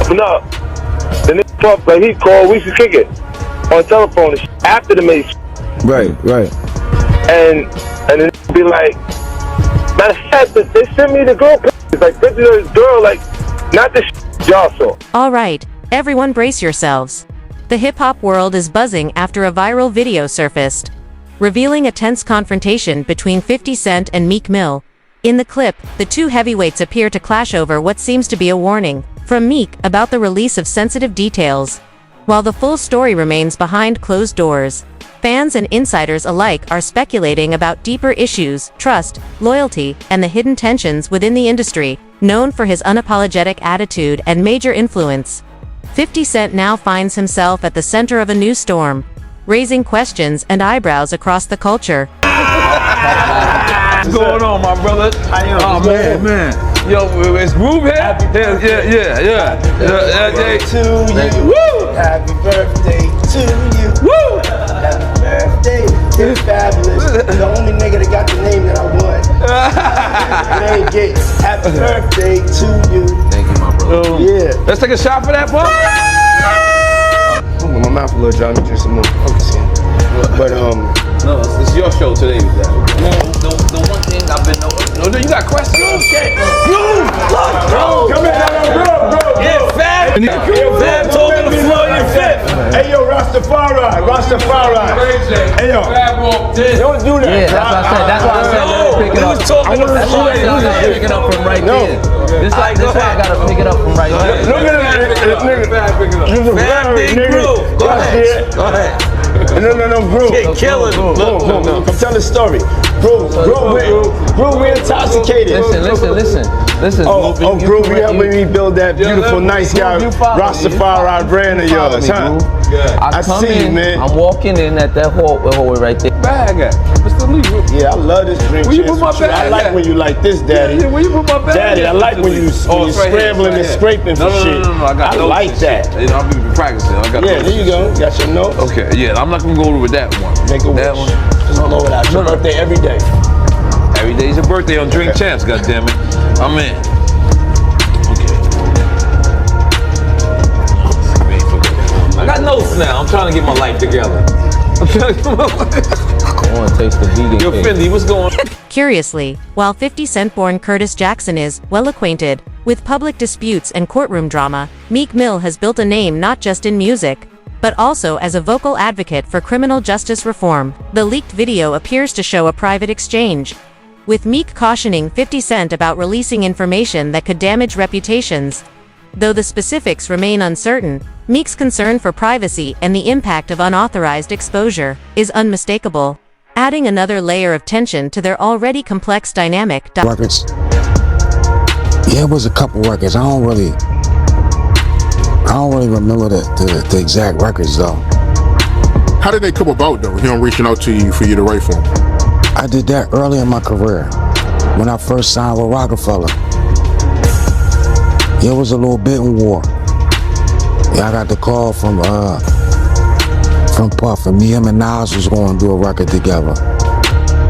No, the nigga Puff, like he called, we used to kick it on telephone and after the Mace. Right. And then be like, man, they sent me the girl pictures, like pictures of this girl, like, not the y'all saw. Alright, everyone brace yourselves. The hip-hop world is buzzing after a viral video surfaced, revealing a tense confrontation between 50 Cent and Meek Mill. In the clip, the two heavyweights appear to clash over what seems to be a warning from Meek about the release of sensitive details. While the full story remains behind closed doors, fans and insiders alike are speculating about deeper issues, trust, loyalty, and the hidden tensions within the industry, known for his unapologetic attitude and major influence. 50 Cent now finds himself at the center of a new storm, raising questions and eyebrows across the culture. What's going on, my brother? Oh, man. Yo, it's Groove here? Yeah. To you. Woo! Happy birthday to you. Woo! Happy birthday. It's fabulous. The only nigga that got the name that I want. It ain't gay. Happy birthday to you. Thank you, my brother. Yeah. Let's take a shot for that, bro. My mouth a little dry. Let me drink some more. Okay. But no, it's your show today. The one thing I've been noticing. No, you got questions? Okay. Bro. come here, bro. Yeah, Fab. Fab told me to floor your fifth. Hey yo, Rastafari. Hey yo, don't do that. Yeah, that's why I said let me pick it up. That's why I gotta pick it up from right there. This why I gotta pick it up from right there. Look at that nigga. Fab Big Groove. Go ahead. No, bro. Killing. Look. I'm telling the story. Bro, we're intoxicated. Listen. Oh, bro, you helping me build that beautiful, nice guy, Rastafari brand of yours, huh? I see you, man. I'm walking in at that hallway right there. Bag at? Mr. Lee. Yeah, I love this drink. Where you put my bag I like at? when you like this, Daddy. Yeah, where you put my bag Daddy, at? I like when you scrambling and scraping for shit. No, I like that. I'll be practicing. Yeah, there you go. Got your notes. Okay, yeah, I'm not gonna go over with that one. Make a that wish. one. Just blow it out. Your birthday every day. Every day's your birthday on Drink Champs, goddammit. I'm in. Okay. I got notes now. I'm trying to get my life together. I want to taste the vegan Yo, cake. Fendi, what's going on? Curiously, while 50 Cent-born Curtis Jackson is well acquainted with public disputes and courtroom drama, Meek Mill has built a name not just in music, but also as a vocal advocate for criminal justice reform. The leaked video appears to show a private exchange, with Meek cautioning 50 Cent about releasing information that could damage reputations. Though the specifics remain uncertain, Meek's concern for privacy and the impact of unauthorized exposure is unmistakable, adding another layer of tension to their already complex dynamic. Records. Yeah, it was a couple records. I don't really remember the exact records though. How did they come about though? Him reaching out to you for you to write for him? I did that early in my career when I first signed with Rockefeller. Yeah, it was a little bidding war. Yeah, I got the call from Puff, and me, him, and Nas was going to do a record together.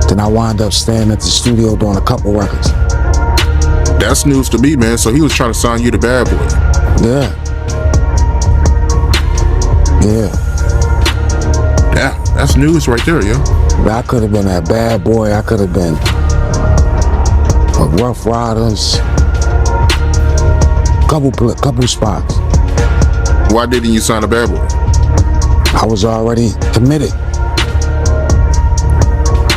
Then I wound up staying at the studio doing a couple records. That's news to me, man. So he was trying to sign you to Bad Boy. Yeah. Yeah, that's news right there, yo. I could have been that Bad Boy. I could have been Rough Riders. Couple spots. Why didn't you sign a Bad Boy? I was already committed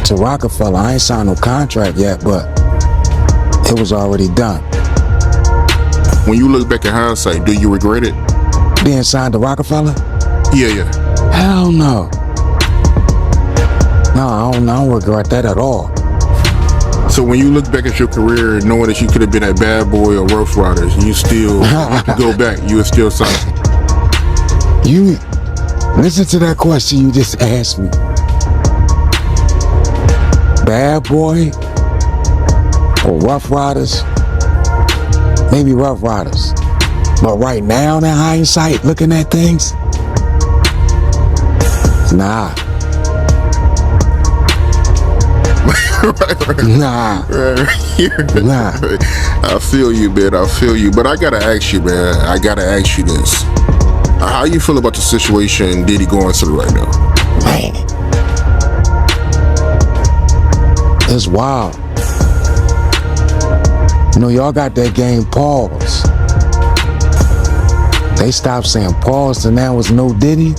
to Rockefeller. I ain't signed no contract yet, but it was already done. When you look back in hindsight, do you regret it? Being signed to Rockefeller? Yeah. Hell no. No, I don't regret that at all. So when you look back at your career, knowing that you could have been a Bad Boy or Rough Riders, you still, you could go back, you would still sign. You listen to that question you just asked me. Bad Boy or Rough Riders? Maybe Rough Riders. But right now, in hindsight, looking at things, nah. Nah. Nah. I feel you, man. I feel you. But I gotta ask you, man. I gotta ask you this. How you feel about the situation Diddy going through right now? Man. It's wild. You know, y'all got that game pause. They stopped saying pause and now it's no Diddy.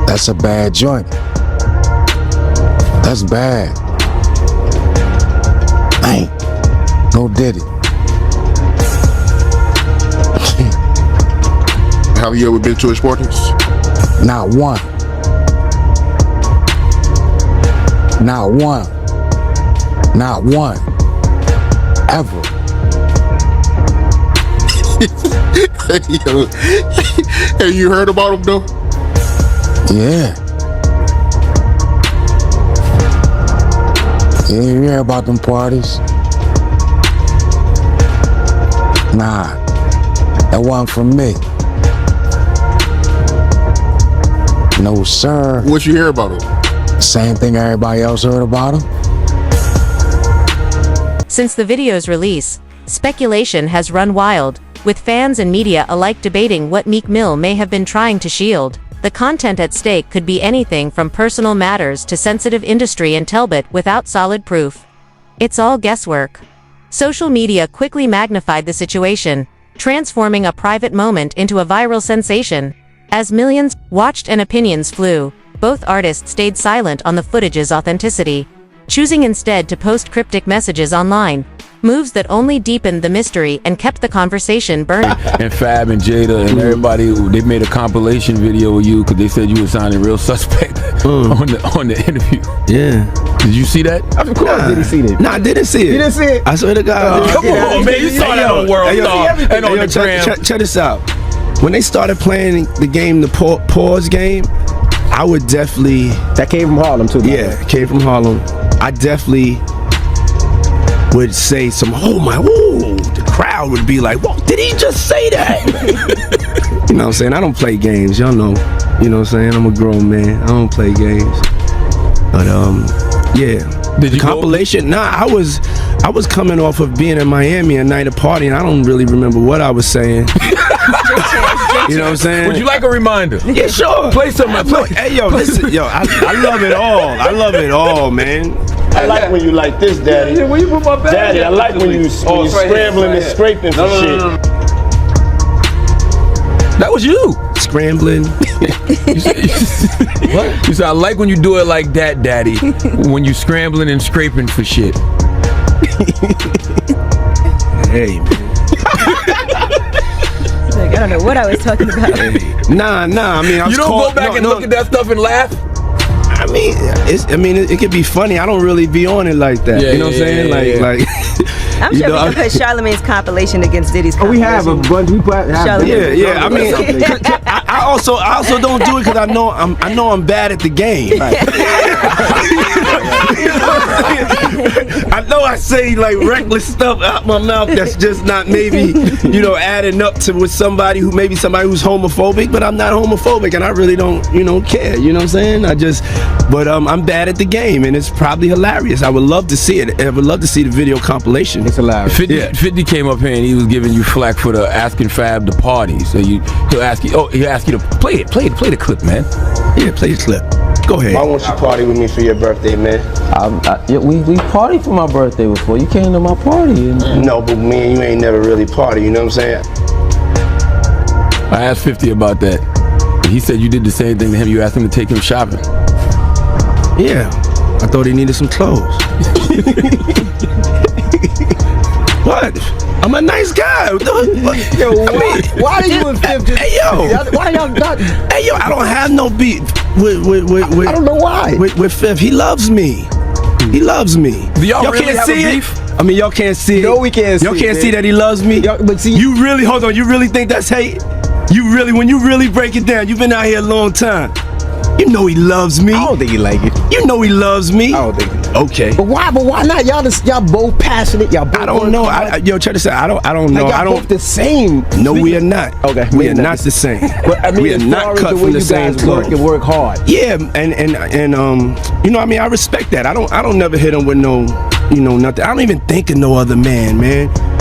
That's a bad joint. That's bad. Man, no Diddy. Have you ever been to his parties? Not one. Not one. Not one. Ever. Hey, you heard about him though? Yeah. Yeah, you hear about them parties? Nah, that wasn't from me. No, sir. What you hear about him? Same thing everybody else heard about him. Since the video's release, speculation has run wild, with fans and media alike debating what Meek Mill may have been trying to shield. The content at stake could be anything from personal matters to sensitive industry intel, but without solid proof. It's all guesswork. Social media quickly magnified the situation, transforming a private moment into a viral sensation. As millions watched and opinions flew, both artists stayed silent on the footage's authenticity, choosing instead to post cryptic messages online, moves that only deepened the mystery and kept the conversation burning. And Fab and Jada and everybody, they made a compilation video with you because they said you were sounding real suspect on the interview. Yeah. Did you see that? Of course, did he see that? Nah, I didn't see it. You didn't see it? I swear to God. Come on, man. You saw that on World Star and on the gram. Check this out. When they started playing the game, the pause game, I would definitely... That came from Harlem, too. Yeah, it came from Harlem. I definitely would say some, oh my, ooh, the crowd would be like, whoa, did he just say that? You know what I'm saying? I don't play games, y'all know. You know what I'm saying? I'm a grown man. I don't play games. But yeah. Did you compilation? Nah, I was coming off of being in Miami a night of party, and I don't really remember what I was saying. You know what I'm saying? Would you like a reminder? Yeah, sure. Play some. Hey, yo, listen, yo, I love it all. I love it all, man. I like when you like this, Daddy. Yeah, when you put my bag. Daddy, I like when you scrambling and scraping for shit. That was you. Scrambling. What? You said, I like when you do it like that, Daddy. When you scrambling and scraping for shit. Hey, man. Like, I don't know what I was talking about. Hey. Nah. I mean, you don't go back and look at that stuff and laugh. I mean, it could be funny. I don't really be on it like that. Yeah, you know what I'm saying? Like. I'm sure we can put Charlamagne's compilation against Diddy's compilation. We have a bunch. We put. Yeah. I mean, I also don't do it because I know I'm bad at the game. Right. I know I say like reckless stuff out my mouth that's just not maybe adding up to with somebody who's homophobic, but I'm not homophobic and I really don't care. You know what I'm saying? But I'm bad at the game and it's probably hilarious. I would love to see it. I would love to see the video compilation. It's hilarious. 50 came up here and he was giving you flack for the asking Fab to party. So he'll ask you to play the clip, man. Yeah, play the clip. Go ahead. I want you to party with me for your birthday, man. We partied for my birthday before. You came to my party. No, but me and you ain't never really party. You know what I'm saying? I asked 50 about that. He said you did the same thing to him. You asked him to take him shopping. Yeah, I thought he needed some clothes. What? I'm a nice guy. Yo, why are you and 50? Hey, yo. Why y'all got? Hey, yo, I don't have no beef with I don't know why. With Fifth. He loves me. He loves me. Do y'all really can't have see a it? beef? I mean, y'all can't see it. No, we can't see it. Y'all can't see that he loves me. But see, you really, hold on, you really think that's hate? When you really break it down, you've been out here a long time. You know he loves me. I don't think he like it. You know he loves me. I don't think he Okay. But why not? Y'all both passionate. Y'all both I don't know. Yo, check this out. I don't know. Like, I y'all don't. both the same. No, we are not. Okay. We are not the same. But I mean, we are as not far as cut the way from the you same guys work cloth. and work hard. Yeah, and you know, what I mean, I respect that. I don't never hit him with no, you know, nothing. I don't even think of no other man.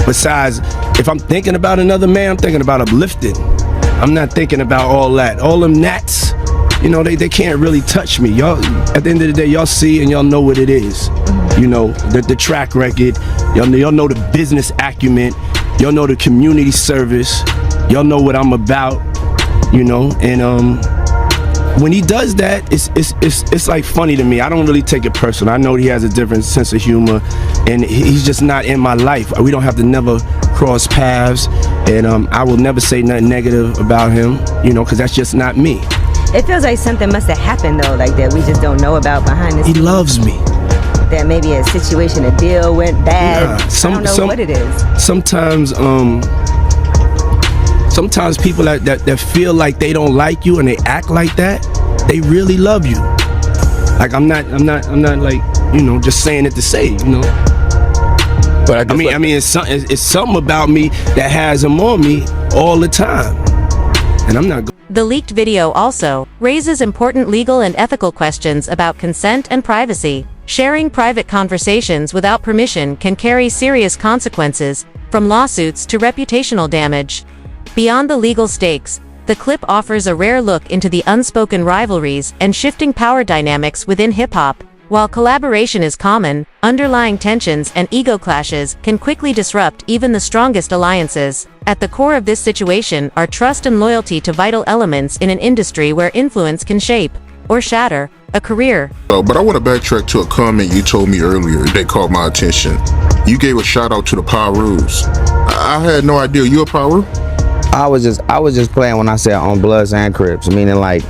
Besides, if I'm thinking about another man, I'm thinking about uplifting. I'm not thinking about all that. All them gnats, you know, they can't really touch me. Y'all, at the end of the day, y'all see and y'all know what it is. You know, the track record. Y'all know the business acumen. Y'all know the community service. Y'all know what I'm about. You know, and when he does that, it's like funny to me. I don't really take it personal. I know he has a different sense of humor, and he's just not in my life. We don't have to never cross paths, and I will never say nothing negative about him, you know, because that's just not me. It feels like something must have happened though, like that we just don't know about behind the scenes. He loves me. That maybe a situation, a deal went bad. I don't know what it is. Sometimes people that feel like they don't like you and they act like that, they really love you. Like I'm not like, you know, just saying it to say, you know. But I mean, it's something about me that has him on me all the time, and I'm not. The leaked video also raises important legal and ethical questions about consent and privacy. Sharing private conversations without permission can carry serious consequences, from lawsuits to reputational damage. Beyond the legal stakes, the clip offers a rare look into the unspoken rivalries and shifting power dynamics within hip-hop. While collaboration is common, underlying tensions and ego clashes can quickly disrupt even the strongest alliances. At the core of this situation are trust and loyalty to vital elements in an industry where influence can shape, or shatter, a career. But I want to backtrack to a comment you told me earlier that caught my attention. You gave a shout out to the Pirus. I had no idea. You a Piru? I was just playing when I said on Bloods and Crips, meaning like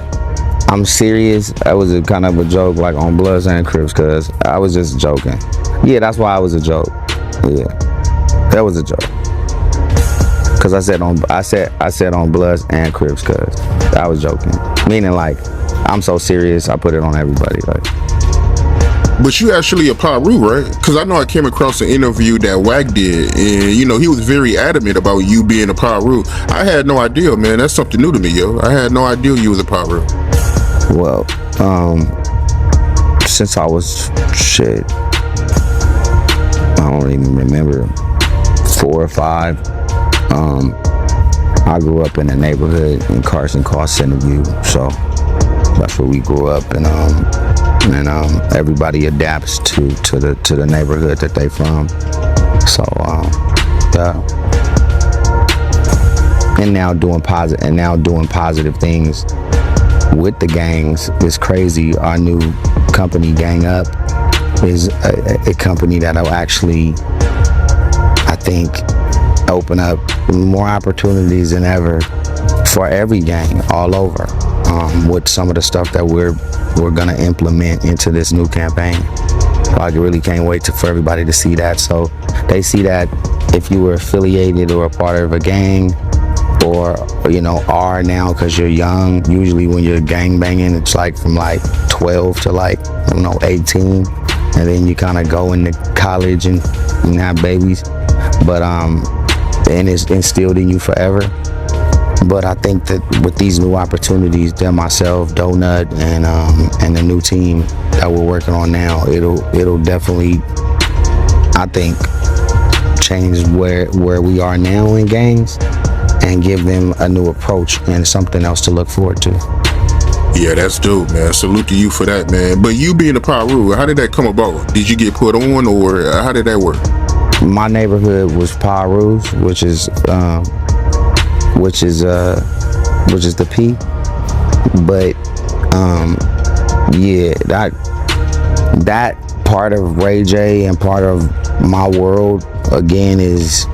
I'm serious. That was a kind of a joke, like on Bloods and Crips, cause I was just joking. Yeah, that's why it was a joke. Yeah, that was a joke. Cause I said on Bloods and Crips, cause I was joking. Meaning like I'm so serious, I put it on everybody. Like. But you actually a Piru, right? Because I know I came across an interview that Wack did, and you know he was very adamant about you being a Piru. I had no idea, man. That's something new to me, yo. I had no idea you was a Piru. Well, since I was I don't even remember, 4 or 5. I grew up in a neighborhood in Carson called Centerview, so that's where we grew up, and everybody adapts to the neighborhood that they from. So yeah. And now doing positive things with the gangs is crazy. Our new company, Gang Up, is a company that'll actually, I think, open up more opportunities than ever for every gang all over, with some of the stuff that we're gonna implement into this new campaign. So I really can't wait for everybody to see that. So they see that if you were affiliated or a part of a gang, or you know are now, because you're young. Usually when you're gang banging, it's like from like 12 to like 18, and then you kind of go into college and have babies. But and it's instilled in you forever. But I think that with these new opportunities, that myself, Donut, and the new team that we're working on now, it'll definitely, I think, change where we are now in gangs, and give them a new approach and something else to look forward to. Yeah, that's dope, man. Salute to you for that, man. But you being a Piru, how did that come about? Did you get put on, or how did that work? My neighborhood was Pirus, which is the P. But yeah, that part of Ray J and part of my world again is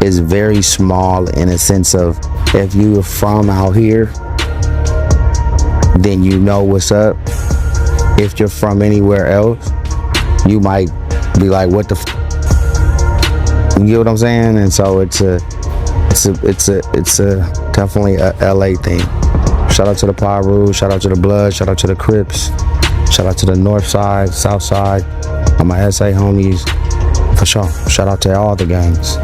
very small, in a sense of, if you're from out here, then you know what's up. If you're from anywhere else, you might be like, what the you get what I'm saying? And so it's a definitely a LA thing. Shout out to the Piru, shout out to the Blood, shout out to the Crips, shout out to the North Side, South Side, all my SA homies, for sure. Shout out to all the gangs.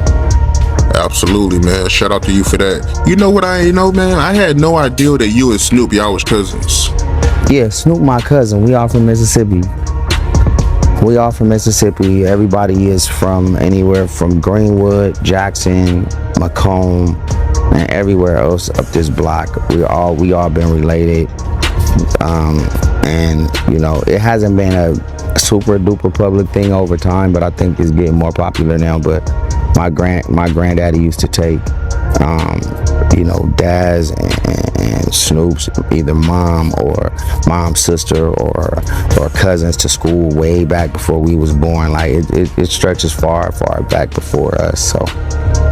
Absolutely, man. Shout out to you for that. You know what I ain't know, man? I had no idea that you and Snoop, y'all was cousins. Yeah, Snoop my cousin. We all from Mississippi. Everybody is from anywhere from Greenwood, Jackson, Macomb, and everywhere else up this block. We all been related. And you know, it hasn't been a super duper public thing over time, but I think it's getting more popular now. But my granddaddy used to take you know, Daz and Snoop's either mom or mom's sister or cousins to school way back before we was born. Like it stretches far back before us. So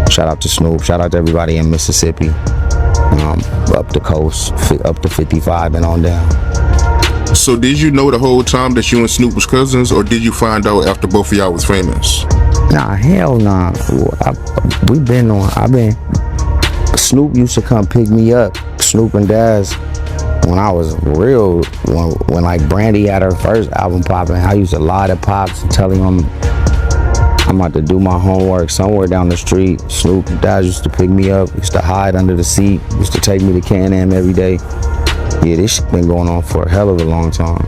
shout out to Snoop, shout out to everybody in Mississippi, up the coast, up to 55 and on down. So did you know the whole time that you and Snoop was cousins, or did you find out after both of y'all was famous? Nah, hell nah. Snoop used to come pick me up, Snoop and Daz, when I was real, when like Brandy had her first album popping. I used to lie to Pops and tell him I'm about to do my homework somewhere down the street. Snoop and Daz used to pick me up, used to hide under the seat, used to take me to Can-Am every day. Yeah, this shit been going on for a hell of a long time.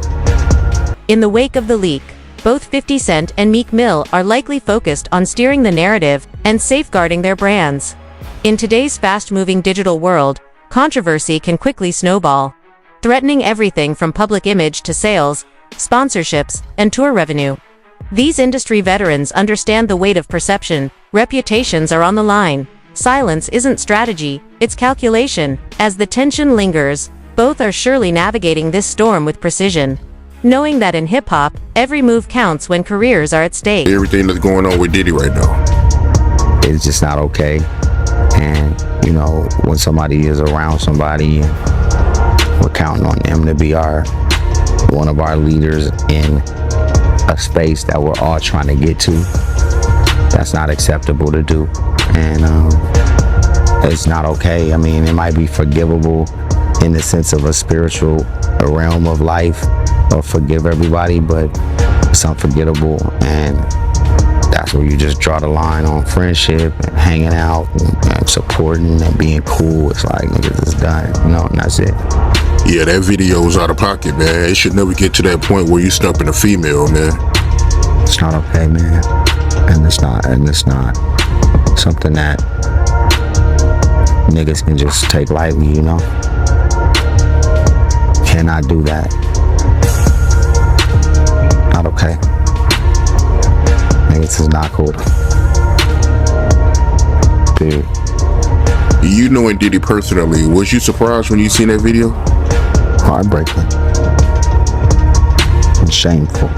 In the wake of the leak, both 50 Cent and Meek Mill are likely focused on steering the narrative and safeguarding their brands. In today's fast-moving digital world, controversy can quickly snowball, threatening everything from public image to sales, sponsorships, and tour revenue. These industry veterans understand the weight of perception. Reputations are on the line. Silence isn't strategy, it's calculation. As the tension lingers, both are surely navigating this storm with precision, knowing that in hip-hop, every move counts when careers are at stake. Everything that's going on with Diddy right now, it's just not okay. And you know, when somebody is around somebody, we're counting on them to be one of our leaders in a space that we're all trying to get to. That's not acceptable to do, and it's not okay. I mean, it might be forgivable in the sense of a spiritual realm of life, or forgive everybody, but it's unforgettable, and that's where you just draw the line on friendship and hanging out and supporting and being cool. It's like, niggas, it's done, you know, and that's it. Yeah, that video was out of pocket, man. It should never get to that point where you stumping a female, man. It's not okay, man. And it's not something that niggas can just take lightly, you know? Cannot do that. Not okay. This is not cool. Dude. You knowing Diddy personally, was you surprised when you seen that video? Heartbreaking. And shameful.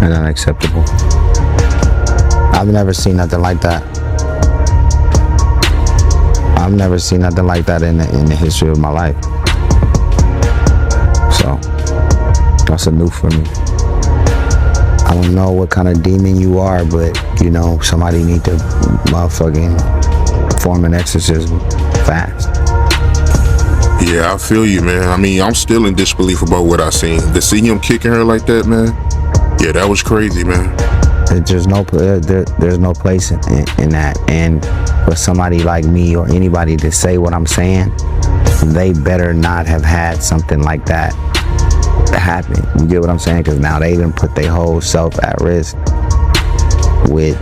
And unacceptable. I've never seen nothing like that. I've never seen nothing like that in the history of my life. So that's a new for me. I don't know what kind of demon you are, but you know, somebody need to motherfucking form an exorcism fast. Yeah, I feel you, man. I mean, I'm still in disbelief about what I seen. To see him kicking her like that, man. Yeah, that was crazy, man. There's no place in that. And for somebody like me or anybody to say what I'm saying, they better not have had something like that happen. You get what I'm saying? Because now they even put their whole self at risk with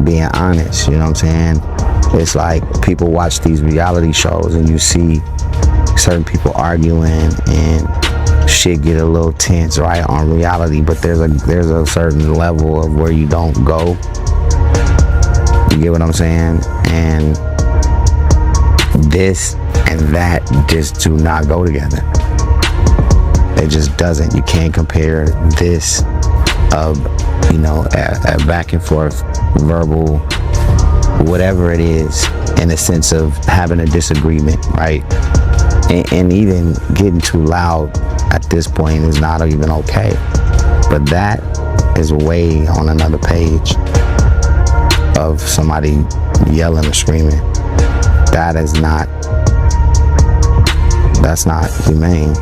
being honest. You know what I'm saying? It's like people watch these reality shows and you see certain people arguing and shit get a little tense, right, on reality, but there's a certain level of where you don't go. You get what I'm saying? And this and that just do not go together. It just doesn't. You can't compare this of, you know, a back and forth verbal whatever it is in the sense of having a disagreement, right? And even getting too loud at this point is not even okay. But that is way on another page. of somebody yelling or screaming. That's not humane.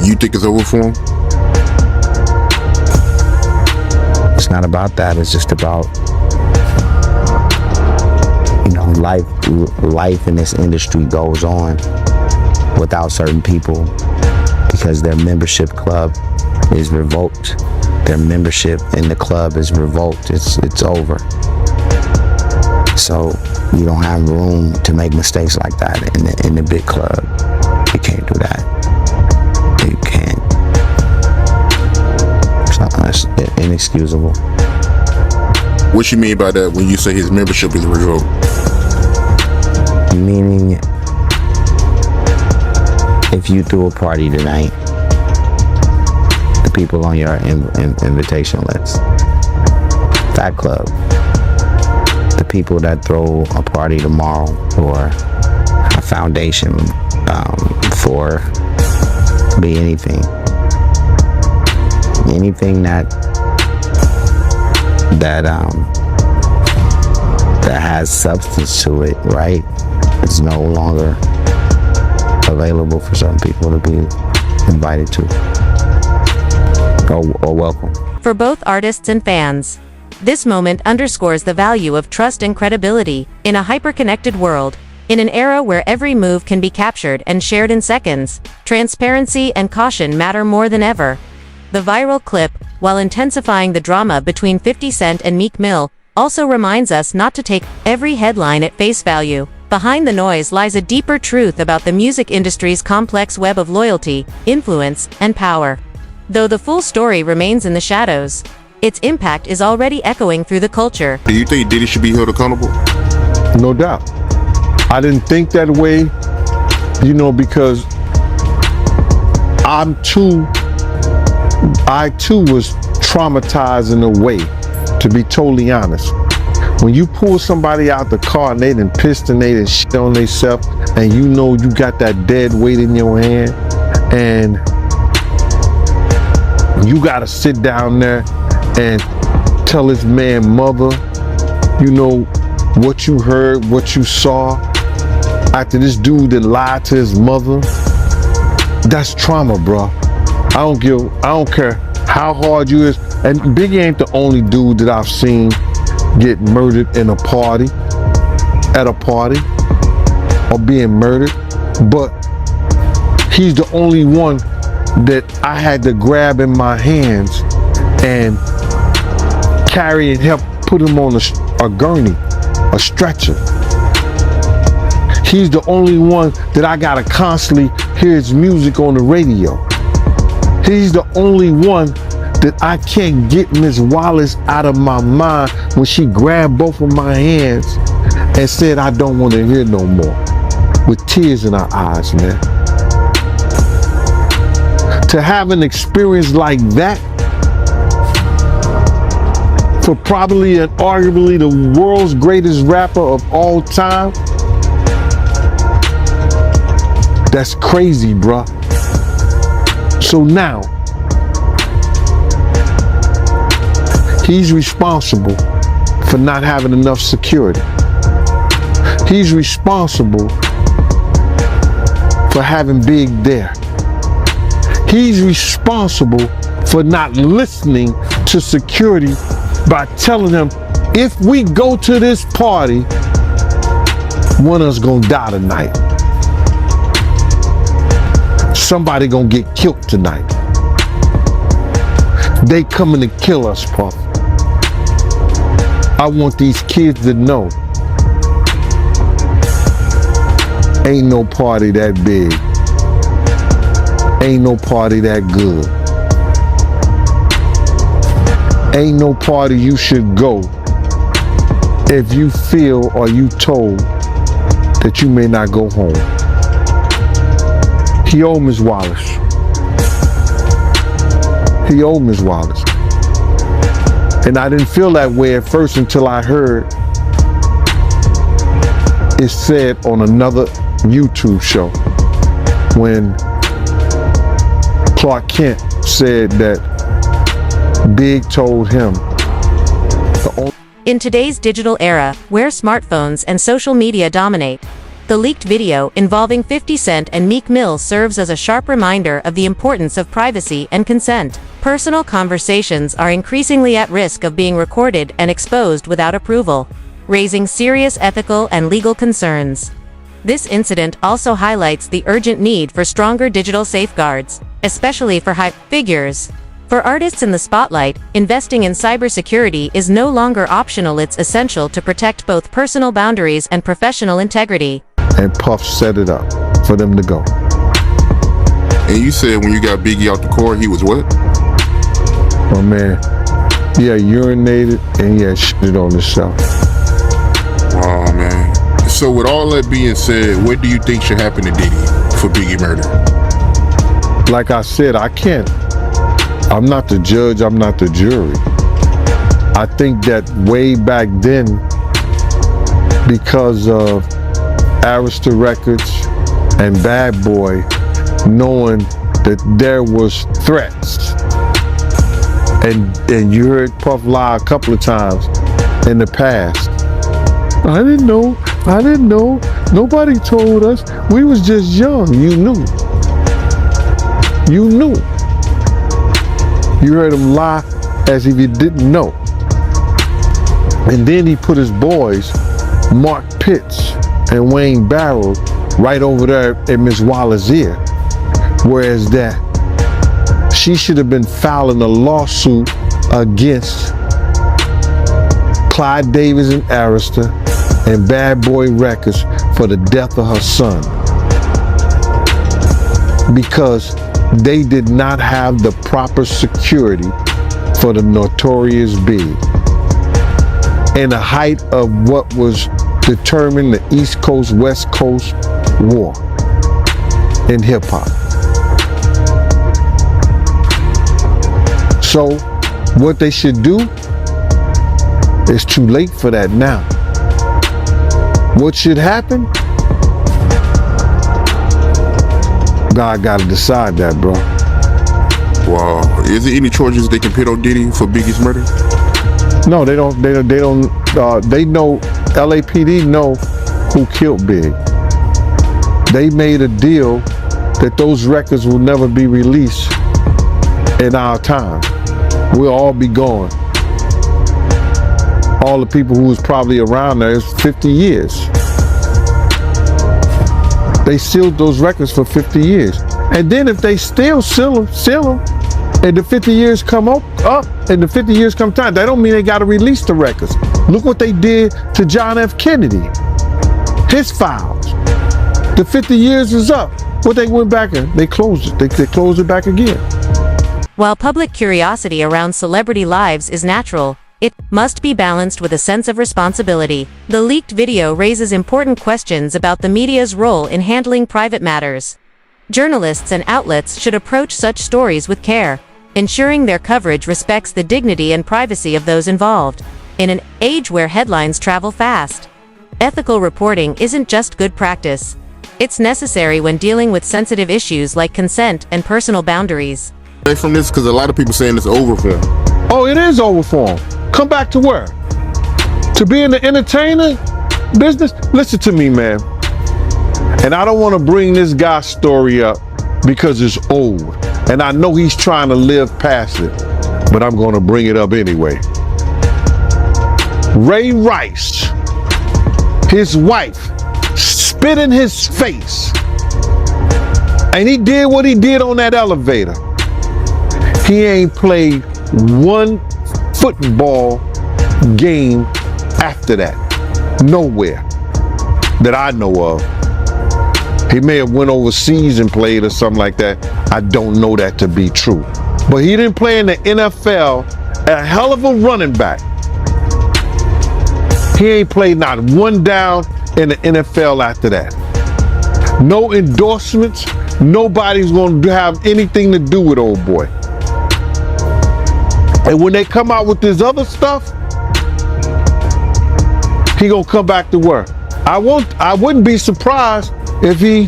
You think it's over for him? It's not about that. It's just about, life in this industry goes on without certain people because their membership club is revoked. Their membership in the club is revoked. It's over. So you don't have room to make mistakes like that in the big club. You can't do that. You can't. It's inexcusable. What you mean by that when you say his membership is revoked? Meaning, if you threw a party tonight, the people on your invitation list, Fat Club, the people that throw a party tomorrow or a foundation for be anything that has substance to it, right? It's no longer available for some people to be invited to or welcome. For both artists and fans, this moment underscores the value of trust and credibility in a hyper-connected world. In an era where every move can be captured and shared in seconds, transparency and caution matter more than ever. The viral clip, while intensifying the drama between 50 Cent and Meek Mill, also reminds us not to take every headline at face value. Behind the noise lies a deeper truth about the music industry's complex web of loyalty, influence, and power. Though the full story remains in the shadows, its impact is already echoing through the culture. Do you think Diddy should be held accountable? No doubt. I didn't think that way, because I too was traumatized in a way, to be totally honest. When you pull somebody out the car and they done pissed and they done shit on themselves, and you got that dead weight in your hand, and you gotta sit down there and tell this man mother, what you heard, what you saw, after this dude that lied to his mother. That's trauma, bro. I don't care how hard you is. And Biggie ain't the only dude that I've seen get murdered at a party, or being murdered. But he's the only one that I had to grab in my hands and carry and help put him on a gurney, a stretcher. He's the only one that I gotta constantly hear his music on the radio. He's the only one that I can't get Miss Wallace out of my mind when she grabbed both of my hands and said, I don't want to hear no more, with tears in her eyes, man. To have an experience like that, for probably and arguably the world's greatest rapper of all time, that's crazy, bruh. So now, he's responsible for not having enough security. He's responsible for having Big there. He's responsible for not listening to security by telling them, if we go to this party, one of us gonna die tonight. Somebody gonna get killed tonight. They coming to kill us, Puff. I want these kids to know, ain't no party that big. Ain't no party that good. Ain't no party you should go if you feel or you told that you may not go home. He owed Ms. Wallace. He owed Ms. Wallace. And I didn't feel that way at first until I heard it said on another YouTube show when Clark Kent said that Big told him the only In today's digital era, where smartphones and social media dominate, the leaked video involving 50 Cent and Meek Mill serves as a sharp reminder of the importance of privacy and consent. Personal conversations are increasingly at risk of being recorded and exposed without approval, raising serious ethical and legal concerns. This incident also highlights the urgent need for stronger digital safeguards, especially for high figures. For artists in the spotlight, investing in cybersecurity is no longer optional. It's essential to protect both personal boundaries and professional integrity. And Puff set it up for them to go. And you said when you got Biggie out the court, he was what? Oh man, yeah, urinated and yeah, shit on himself. Oh man. So with all that being said, what do you think should happen to Diddy for Biggie murder? Like I said, I'm not the judge, I'm not the jury. I think that way back then, because of Arista Records and Bad Boy knowing that there was threats, and you heard Puff lie a couple of times in the past. I didn't know, nobody told us, we was just young. You knew. You heard him lie as if he didn't know. And then he put his boys, Mark Pitts and Wayne Barrow, right over there in Miss Waller's ear. Whereas that she should have been filing a lawsuit against Clyde Davis and Arista and Bad Boy Records for the death of her son. Because they did not have the proper security for the Notorious Big. In the height of what was determined the East Coast, West Coast war in hip hop. So what they should do, it's too late for that now. What should happen? God gotta decide that, bro. Wow. Is there any charges they can put on Diddy for Biggie's murder? No, they don't. They know, LAPD know who killed Big. They made a deal that those records will never be released in our time. We'll all be gone. All the people who was probably around there is 50 years. They sealed those records for 50 years. And then if they still seal them, and the 50 years come up, and the 50 years come time, that don't mean they gotta release the records. Look what they did to John F. Kennedy. His files. The 50 years is up. What they went back and they closed it. They closed it back again. While public curiosity around celebrity lives is natural, it must be balanced with a sense of responsibility. The leaked video raises important questions about the media's role in handling private matters. Journalists and outlets should approach such stories with care, ensuring their coverage respects the dignity and privacy of those involved. In an age where headlines travel fast, ethical reporting isn't just good practice. It's necessary when dealing with sensitive issues like consent and personal boundaries. From this, because a lot of people saying it's over for him. Oh, it is over for him. Come back to where? To be in the entertainer business? Listen to me, man. And I don't want to bring this guy's story up because it's old. And I know he's trying to live past it. But I'm going to bring it up anyway. Ray Rice, his wife, spit in his face. And he did what he did on that elevator. He ain't played one football game after that. Nowhere that I know of. He may have went overseas and played or something like that. I don't know that to be true. But he didn't play in the NFL, a hell of a running back. He ain't played not one down in the NFL after that. No endorsements. Nobody's going to have anything to do with old boy. And when they come out with this other stuff, he gonna come back to work. I wouldn't be surprised if he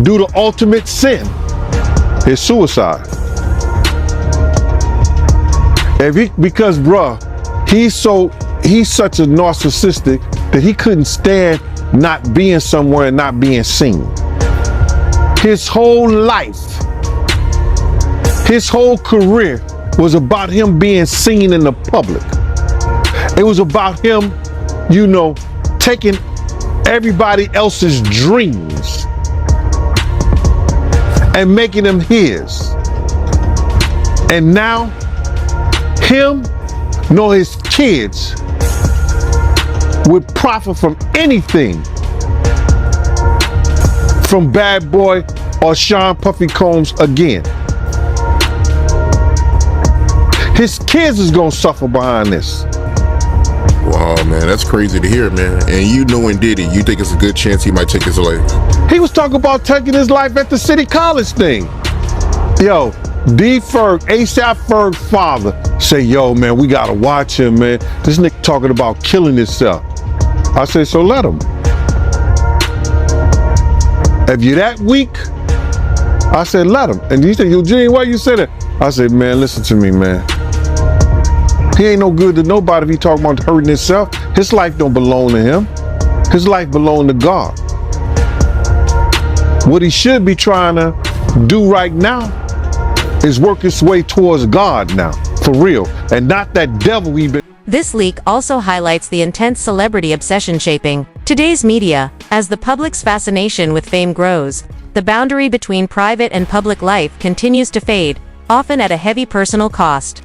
do the ultimate sin, his suicide. Because bruh, he's such a narcissistic that he couldn't stand not being somewhere and not being seen. His whole life, his whole career was about him being seen in the public. It was about him, taking everybody else's dreams and making them his. And now, him nor his kids would profit from anything from Bad Boy or Sean Puffy Combs again. His kids is gonna suffer behind this. Wow, man, that's crazy to hear, man. And you knowing Diddy, you think it's a good chance he might take his life? He was talking about taking his life at the City College thing. Yo, D. Ferg, ASAP Ferg father, say, yo, man, we gotta watch him, man. This nigga talking about killing himself. I say, so let him. If you're that weak, I said, let him. And he said, Eugene, why you say that? I said, man, listen to me, man. He ain't no good to nobody if he talking about hurting himself. His life don't belong to him. His life belong to God. What he should be trying to do right now is work his way towards God now, for real, and not that devil he been. This leak also highlights the intense celebrity obsession shaping today's media. As the public's fascination with fame grows, the boundary between private and public life continues to fade, often at a heavy personal cost.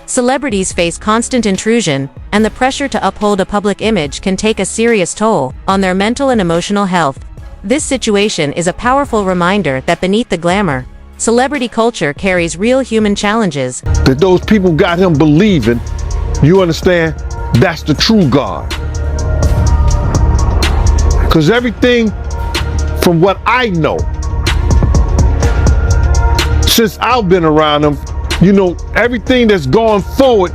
Celebrities face constant intrusion, and the pressure to uphold a public image can take a serious toll on their mental and emotional health. This situation is a powerful reminder that beneath the glamour, celebrity culture carries real human challenges. That those people got him believing, you understand, that's the true God. Because everything from what I know, since I've been around him, everything that's going forward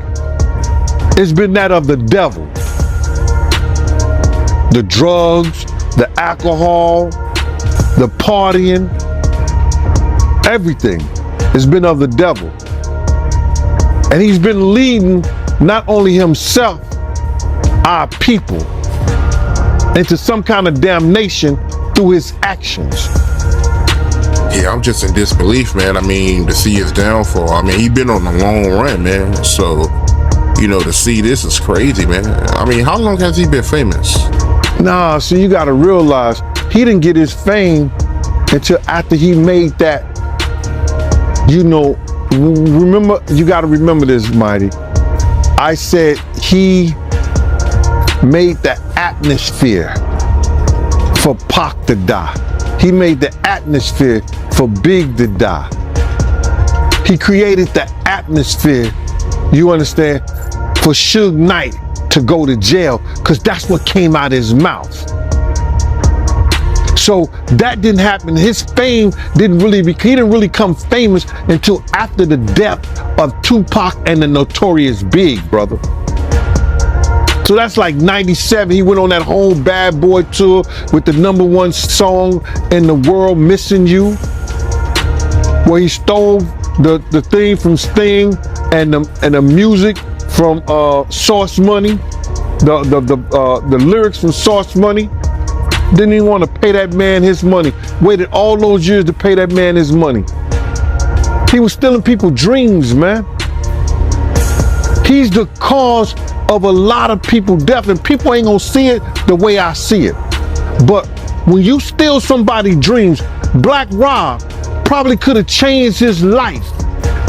has been that of the devil. The drugs, the alcohol, the partying, everything has been of the devil. And he's been leading not only himself, our people, into some kind of damnation through his actions. Yeah, I'm just in disbelief, man. I mean, to see his downfall. I mean, he been on a long run, man. So, to see this is crazy, man. I mean, how long has he been famous? Nah, so you gotta realize, he didn't get his fame until after he made that, remember, you gotta remember this, Mighty. I said he made the atmosphere for Pac to die. He made the atmosphere for Big to die. He created the atmosphere, you understand, for Suge Knight to go to jail, because that's what came out of his mouth. So that didn't happen. His fame he didn't really come famous until after the death of Tupac and the Notorious Big, brother. So that's like 97. He went on that whole Bad Boy tour with the #1 song in the world, Missing You, where he stole the theme from Sting and the music from Source Money, the lyrics from Source Money. Didn't even want to pay that man his money. Waited all those years to pay that man his money. He was stealing people's dreams, man. He's the cause of a lot of people's death, and people ain't gonna see it the way I see it. But when you steal somebody's dreams, Black Rob probably could have changed his life.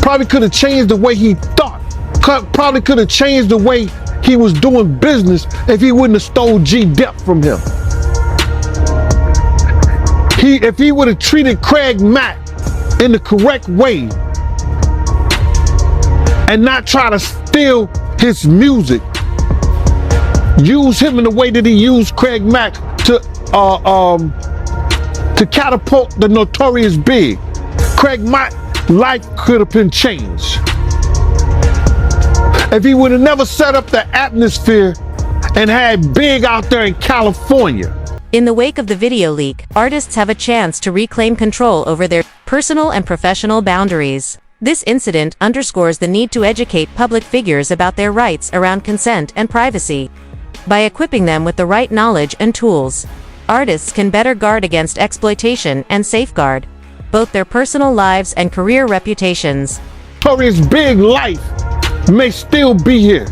Probably could have changed the way he thought. Probably could have changed the way he was doing business if he wouldn't have stole G-Dep from him. If he would have treated Craig Mack in the correct way and not try to steal his music, use him in the way that he used Craig Mack to catapult the Notorious Big, Craig Mack's life could have been changed. If he would have never set up the atmosphere and had Big out there in California. In the wake of the video leak, artists have a chance to reclaim control over their personal and professional boundaries. This incident underscores the need to educate public figures about their rights around consent and privacy. By equipping them with the right knowledge and tools, artists can better guard against exploitation and safeguard both their personal lives and career reputations. His big life may still be here.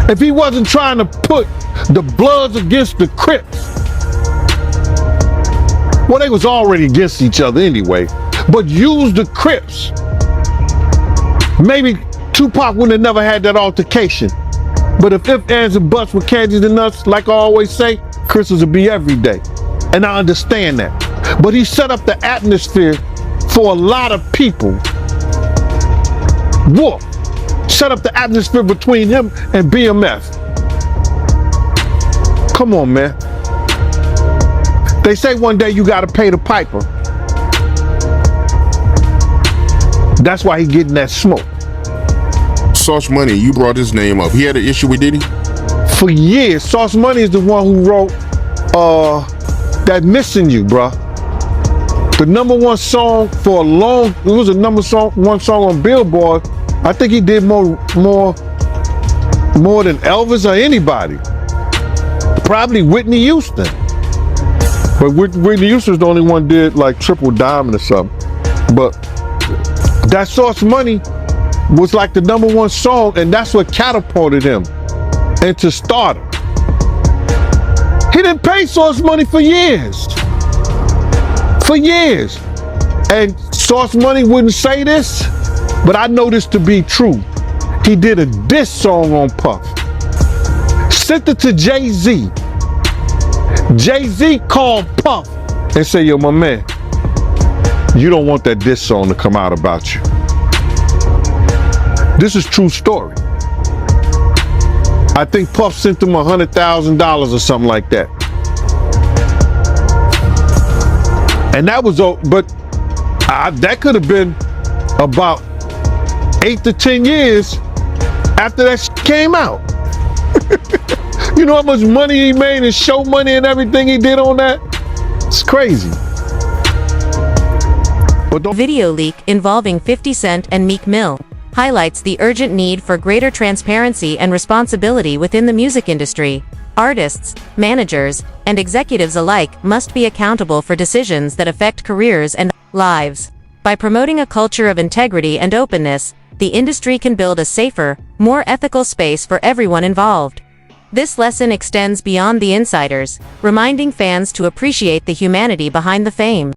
If he wasn't trying to put the Bloods against the Crips, well, they was already against each other anyway, but use the Crips, maybe Tupac wouldn't have never had that altercation. But if ands, and buts were candies and nuts, like I always say, Christmas would be every day. And I understand that. But he set up the atmosphere for a lot of people. Wolf set up the atmosphere between him and BMF. Come on, man. They say one day you gotta pay the piper. That's why he getting that smoke. Sauce Money, you brought his name up. He had an issue with Diddy? For years. Sauce Money is the one who wrote that Missing You, bruh. The number one song for a long, it was a one song on Billboard. I think he did more than Elvis or anybody. Probably Whitney Houston. But Whitney Houston's the only one did like Triple Diamond or something. But that Sauce Money was like the number one song, and that's what catapulted him into stardom. He didn't pay Sauce Money for years. For years. And Sauce Money wouldn't say this, but I know this to be true. He did a diss song on Puff. Sent it to Jay-Z. Jay-Z called Puff and said, yo, my man, you don't want that diss song to come out about you. This is true story. I think Puff sent him $100,000 or something like that. And that was, but that could have been about 8 to 10 years after that came out. You know how much money he made and show money and everything he did on that? It's crazy. But video leak involving 50 Cent and Meek Mill highlights the urgent need for greater transparency and responsibility within the music industry. Artists, managers, and executives alike must be accountable for decisions that affect careers and lives. By promoting a culture of integrity and openness, the industry can build a safer, more ethical space for everyone involved. This lesson extends beyond the insiders, reminding fans to appreciate the humanity behind the fame.